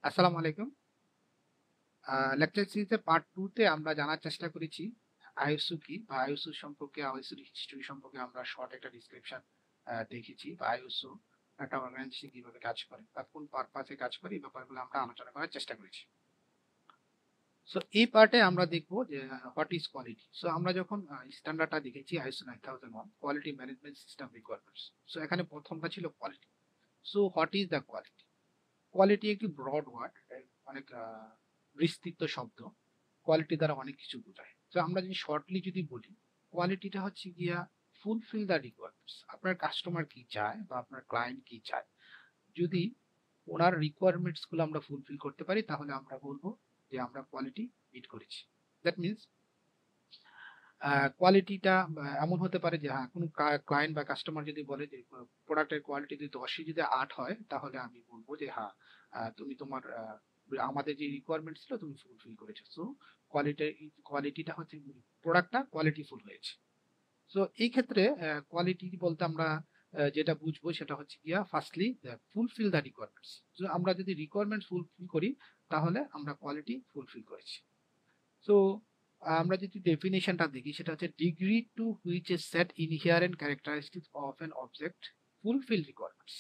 আসসালামু আলাইকুম। লেকচার সিরিজে পার্ট 2 তে আমরা জানার চেষ্টা করেছি ISO কি বা ISO সম্পর্কে ISO হিস্টরি সম্পর্কে আমরা শর্ট একটা ডিসক্রিপশন দেখেছি বা ISO একটা অর্গানাইজেশন কিভাবে কাজ করে বা কোন পারপাসে কাজ করে এই ব্যাপারগুলো আমরা আলোচনা করার চেষ্টা করেছি। সো এই পার্টে আমরা দেখব যে হোয়াট ইজ কোয়ালিটি। সো আমরা যখন স্ট্যান্ডার্ডটা দেখেছি ISO 9001 quality management system requirements. So এখানে প্রথমটা ছিল quality. So what is the quality? Quality একটি ব্রড ওয়ার্ড, অনেক বিস্তৃত শব্দ। কোয়ালিটি দ্বারা অনেক কিছু বোঝায়। তো আমরা যদি শর্টলি যদি বলি, কোয়ালিটিটা হচ্ছে গিয়া ফুলফিল দ্য রিকোয়ারমেন্টস। আপনার কাস্টমার কি চায় বা আপনার ক্লায়েন্ট কি চায়, যদি ওনার রিকোয়ারমেন্টস গুলো আমরা ফুলফিল করতে পারি তাহলে আমরা বলবো যে আমরা কোয়ালিটি মিট করেছি। দ্যাট মিনস কোয়ালিটিটা এমন হতে পারে যে হ্যাঁ, কোনো ক্লায়েন্ট বা কাস্টমার যদি বলে যে প্রোডাক্টের কোয়ালিটি যদি 10 যদি 8 হয় তাহলে আমি বলবো যে হ্যাঁ, তুমি তোমার আমাদের যে রিকোয়ারমেন্ট ছিল তুমি ফুলফিল করেছো। সো কোয়ালিটি কোয়ালিটিটা হচ্ছে প্রোডাক্টটা কোয়ালিটিফুল হয়েছে। সো এই ক্ষেত্রে কোয়ালিটি বলতে আমরা যেটা বুঝবো সেটা হচ্ছে গিয়া ফার্স্টলি ফুলফিল দ্য রিকোয়ারমেন্টস। আমরা যদি রিকোয়ারমেন্টস ফুলফিল করি তাহলে আমরা কোয়ালিটি ফুলফিল করেছি। সো আমরা যদি ডেফিনেশনটা দেখি সেটা হচ্ছে degree to which a set inherent characteristics of an object fulfil requirements.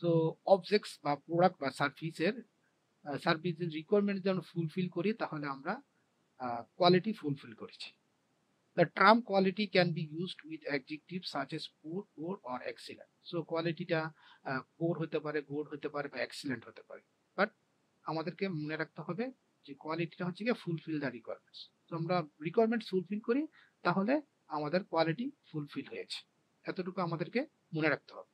So objects বা প্রোডাক্ট বা সার্ভিসের রিকোয়ারমেন্ট যদি আমরা ফুলফিল করি তাহলে আমরা কোয়ালিটি ফুলফিল করেছি। The term quality can be used with adjective such as poor, good or excellent. So কোয়ালিটিটা পুর হতে পারে, গুড হতে পারে বা এক্সিলেন্ট হতে পারে। বাট আমাদেরকে মনে রাখতে হবে যে কোয়ালিটিটা হচ্ছে গিয়ে ফুলফিল দ্য রিকোয়ারমেন্টস। তো আমরা রিকোয়ারমেন্টস ফুলফিল করি তাহলে আমাদের কোয়ালিটি ফুলফিল হয়েছে। এতটুকু আমাদেরকে মনে রাখতে হবে।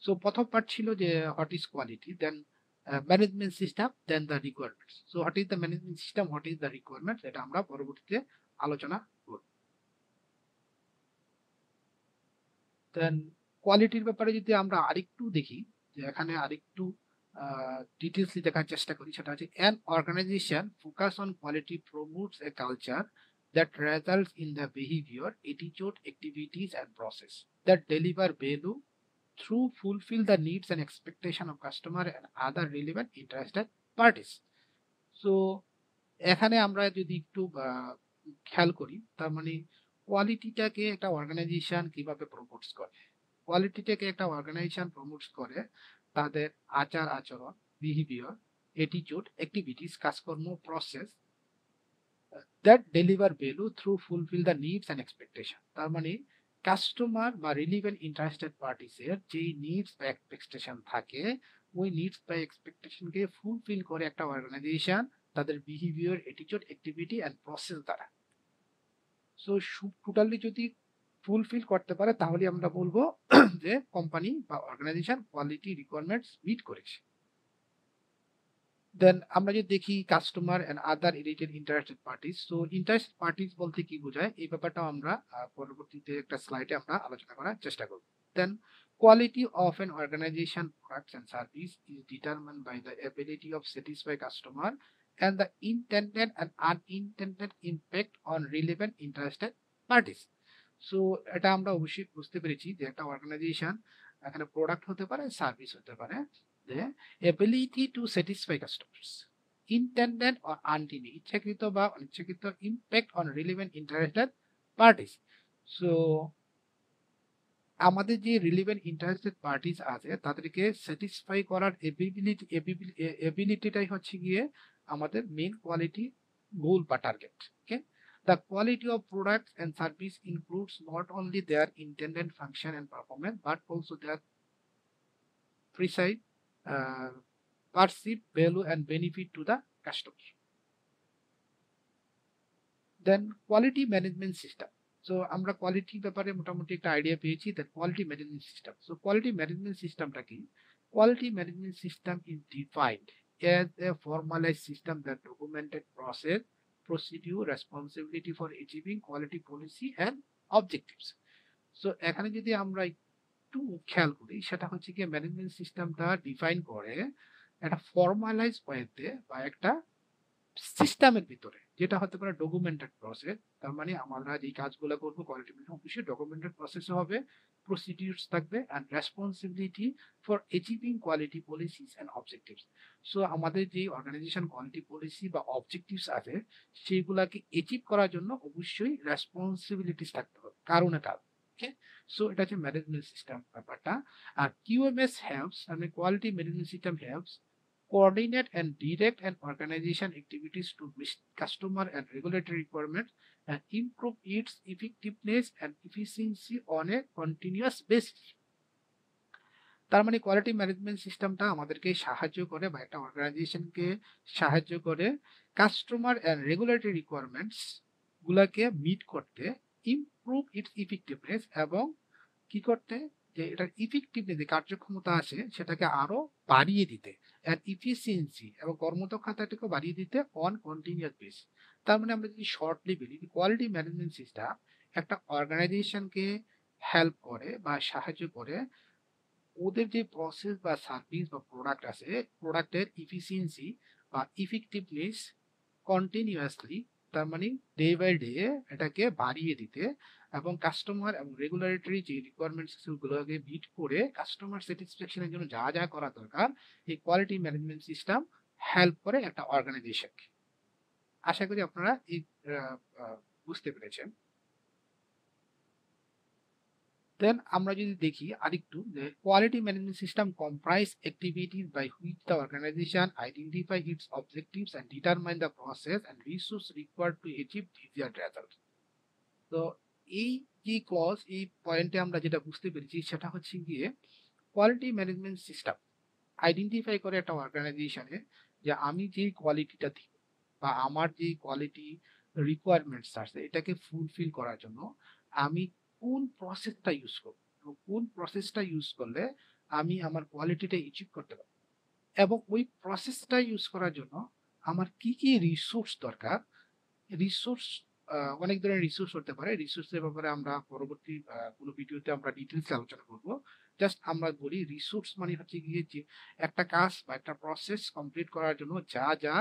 সো প্রথম পার্ট ছিল যে what is quality, then management system, then the requirements. So what is the management system, what is the requirements, এটা আমরা পরবর্তীতে আলোচনা করব। দেন কোয়ালিটির ব্যাপারে যদি আমরা আরেকটু দেখি, যে এখানে আরেকটু ডিটেলসলি দেখার চেষ্টা করি, সেটা হচ্ছে an organisation focus on quality promotes a culture that results in the behaviour, attitude, activities and process that deliver value through fulfill the needs and expectation of customer and other relevant interested parties. So এখানে আমরা যদি একটু খেয়াল করি, তার মানে কোয়ালিটিটাকে একটা organisation কিভাবে প্রমোটস করে। কোয়ালিটিটাকে একটা অর্গানাইজেশন প্রমোটস করে তাদের আচার আচরণ, বিহেভিয়ার, অ্যাটিটিউড, অ্যাক্টিভিটিস, কাজকর্ম, process that deliver value through fulfil the needs and expectation. তার মানে কাস্টমার বা রিলিভেন্ট ইন্টারেস্টেড পার্টিসের যেই নিডস বা এক্সপেকটেশন থাকে, ওই নিডস বা এক্সপেকটেশনকে ফুলফিল করে একটা অর্গানাইজেশন তাদের behaviour, attitude, activity and process দ্বারা। সো টোটালি যদি ফুলফিল করতে পারে তাহলে আমরা বলবো যে কোম্পানি বা অর্গানাইজেশন কোয়ালিটি রিকোয়ারমেন্টস মিট করেছে। দেন আমরা যদি দেখি customer and other related interested parties. So interested parties বলতে কি বোঝায় এই ব্যাপারটাও আমরা পরবর্তীতে একটা স্লাইডে আমরা আলোচনা করার চেষ্টা করব। Then quality of an organization products and service is determined by the ability of satisfy customer and the intended and unintended impact on relevant interested parties. So এটা আমরা অবশ্যই বুঝতে পেরেছি যে একটা অর্গানাইজেশন এখানে প্রোডাক্ট হতে পারে, সার্ভিস হতে পারে। যে ability to satisfy customers, intended or unintended, ইচ্ছাকৃত বা অনিচ্ছাকৃত impact on relevant interested parties. So আমাদের যে রিলিভেন্ট ইন্টারেস্টেড পার্টিস আছে তাদেরকে স্যাটিসফাই করার এবিলিটিটাই হচ্ছে গিয়ে আমাদের মেইন কোয়ালিটি গোল বা target. Okay, the quality of products and service includes not only their intended function and performance but also their precise perceived value and benefit to the customer. Then quality management system. So আমরা quality ব্যাপারে মোটামুটি একটা idea পেয়েছি। Then quality management system. So quality management সিস্টেমটা কি? Quality management system is defined as a formalized system that documented process, procedure, responsibility for achieving quality policy and objectives. So এখানে যদি আমরা একটু খেয়াল করি সেটা হচ্ছে কি ম্যানেজমেন্ট সিস্টেমটা ডিফাইন করে একটা ফর্মালাইজ ওয়েতে বা একটা সিস্টেমের ভিতরে, যেটা হতে পারে ডকুমেন্টেড প্রসেস। তার মানে আমরা যে কাজগুলো করবো কোয়ালিটি ম্যানেজমেন্ট অফিসে ডকুমেন্টেড প্রসেসে হবে, প্রসিডিউরস থাকবে and responsibility for achieving quality policies and objectives. So আমাদের যে অর্গানাইজেশন কোয়ালিটি পলিসি বা অবজেক্টিভস আছে সেইগুলাকে অ্যাচিভ করার জন্য অবশ্যই রেসপন্সিবিলিটিস থাকতে হবে কারো না কারো। ওকে, সো এটা হচ্ছে ম্যানেজমেন্ট সিস্টেম ব্যাপারটা। আর কিউএমএস হেল্পস, মানে quality management system helps coordinate and direct and organization activities to meet customer and regulatory requirements and improve its effectiveness and efficiency on a continuous basis. তার মানে quality management সিস্টেমটা আমাদেরকে সাহায্য করে বা একটা অর্গানাইজেশনকে সাহায্য করে কাস্টমার অ্যান্ড রেগুলেটরি রিকোয়ারমেন্টস গুলাকে মিট করতে, ইমপ্রুভ ইটস ইফেক্টিভনেস, এবং কি করতে, যে এটার ইফেক্টিভনেস যে কার্যক্ষমতা আছে সেটাকে আরো বাড়িয়ে দিতে, অ্যান্ড ইফিসিয়েন্সি এবং কর্মদক্ষতাটাকে বাড়িয়ে দিতে অন কন্টিনিউয়াস বেস। তার মানে আমরা যদি শর্টলি বলি, কোয়ালিটি ম্যানেজমেন্ট সিস্টেম একটা অর্গানাইজেশনকে হেল্প করে বা সাহায্য করে ওদের যে প্রসেস বা সার্ভিস বা প্রোডাক্ট আছে প্রোডাক্টের ইফিসিয়েন্সি বা ইফেক্টিভনেস কন্টিনিউয়াসলি, তার মানে ডে বাই ডে এটাকে বাড়িয়ে দিতে, এবং কাস্টমার এবং রেগুলেটরি যে রিকোয়ারমেন্টস গুলোকে মিট করে কাস্টমার স্যাটিসফ্যাকশনের জন্য যা যা করা দরকার এই কোয়ালিটি ম্যানেজমেন্ট সিস্টেম হেল্প করে একটা অর্গানাইজেশনকে। আশা করি আপনারা এই বুঝতে পেরেছেন। দেন আমরা যদি দেখি আরেকটু, যে quality management system comprise activities by which the organisation identify its objectives and determine the process and resource required to achieve desired result. তো এই যে ক্লজ, এই পয়েন্টে আমরা যেটা বুঝতে পেরেছি সেটা হচ্ছে গিয়ে কোয়ালিটি ম্যানেজমেন্ট সিস্টেম আইডেন্টিফাই করে একটা অর্গানাইজেশনে যে আমি যে কোয়ালিটিটা দিব বা আমার যে কোয়ালিটি রিকোয়ারমেন্টস আছে এটাকে ফুলফিল করার জন্য আমি কোন প্রসেসটা ইউজ করব এবং কোন প্রসেসটা ইউজ করলে আমি আমার কোয়ালিটিটা অ্যাচিভ করতে পারবো, এবং ওই প্রসেসটা ইউজ করার জন্য আমার কি কি রিসোর্স দরকার। রিসোর্স অনেক ধরনের রিসোর্স হতে পারে, রিসোর্সের ব্যাপারে আমরা পরবর্তী কোনো ভিডিওতে আমরা ডিটেলসে আলোচনা করব। জাস্ট আমরা বলি রিসোর্স মানে হচ্ছে গিয়ে যে একটা কাজ বা একটা প্রসেস কমপ্লিট করার জন্য যা যা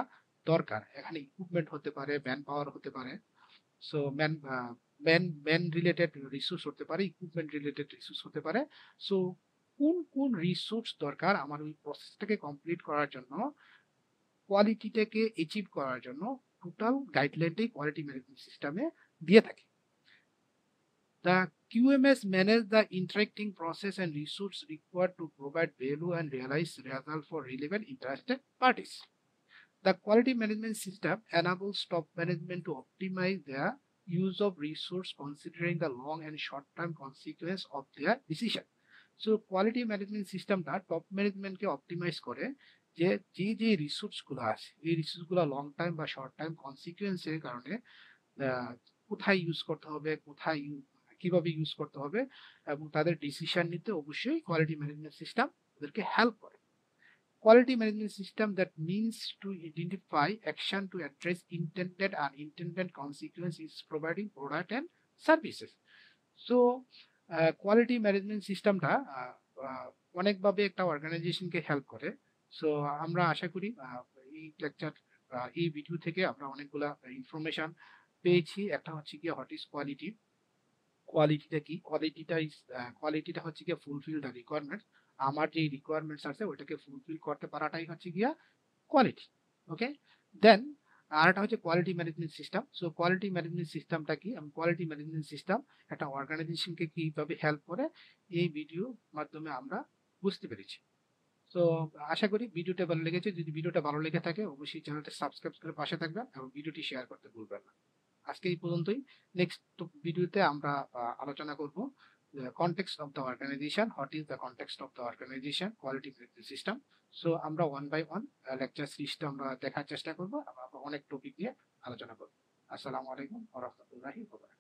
দরকার, এখানে ইকুইপমেন্ট হতে পারে, ম্যান পাওয়ার হতে পারে, সো ম্যান রিলেটেড রিসোর্স হতে পারে, ইকুইপমেন্ট রিলেটেড রিসোর্স হতে পারে। সো কোন কোন রিসোর্স দরকার আমার ওই প্রসেসটাকে কমপ্লিট করার জন্য, কোয়ালিটিটাকে অ্যাচিভ করার জন্য, টোটাল গাইডলাইনটাই কোয়ালিটি ম্যানেজমেন্ট সিস্টেমে দিয়ে থাকে। The QMS manage the interacting process and resource required to provide value and realize result for relevant interested parties. The quality management system enables top management to optimize their use of resource considering the long and short-term consequence of their decision. So quality management systemটা top ম্যানেজমেন্টকে optimize করে যে যে resource গুলো আছে এই resource গুলো long time বা শর্ট টাইম কনসিকুয়েন্সের কারণে কোথায় ইউজ করতে হবে, কোথায় কিভাবে ইউজ করতে হবে, এবং তাদের ডিসিশন নিতে অবশ্যই কোয়ালিটি ম্যানেজমেন্ট সিস্টেম ওদেরকে হেল্প করে। Quality management system that means to identify action to address intended and unintended consequences is providing product and services. So quality management সিস্টেমটা অনেকভাবে একটা অর্গানাইজেশনকে হেল্প করে। সো আমরা আশা করি এই লেকচার এই ভিডিও থেকে আমরা অনেকগুলা ইনফরমেশন পেয়েছি। একটা হচ্ছে কি হোয়াট ইজ কোয়ালিটি, কোয়ালিটিটা কি, কোয়ালিটিটা হচ্ছে গিয়ে ফুলফিল দ্য রিকোয়ারমেন্টস, আমার যে রিকোয়ারমেন্টস আছে ওইটাকে ফুলফিল করতে পারাটাই হচ্ছে গিয়া কোয়ালিটি। ওকে, দেন আরেকটা হচ্ছে quality management system. So quality management সিস্টেমটা কি এবং কোয়ালিটি ম্যানেজমেন্ট সিস্টেম একটা অর্গানাইজেশনকে কিভাবে হেল্প করে এই ভিডিওর মাধ্যমে আমরা বুঝতে পেরেছি। তো আশা করি ভিডিওটা ভালো লেগেছে। যদি ভিডিওটা ভালো লেগে থাকে অবশ্যই চ্যানেলটা সাবস্ক্রাইব করে পাশে থাকবেন এবং ভিডিওটি শেয়ার করতে ভুলবেন না। আজকে এই পর্যন্তই। নেক্সট ভিডিওতে আমরা আলোচনা করব context of the organisation, what is the context of the organisation quality management system. So আমরা ওয়ান বাই ওয়ান লেকচার সিরিজটা আমরা দেখার চেষ্টা করব, আমরা অনেক টপিক নিয়ে আলোচনা করব। আসসালামু আলাইকুম ওয়া রাহমাতুল্লাহি ওয়া বারাকাতুহু।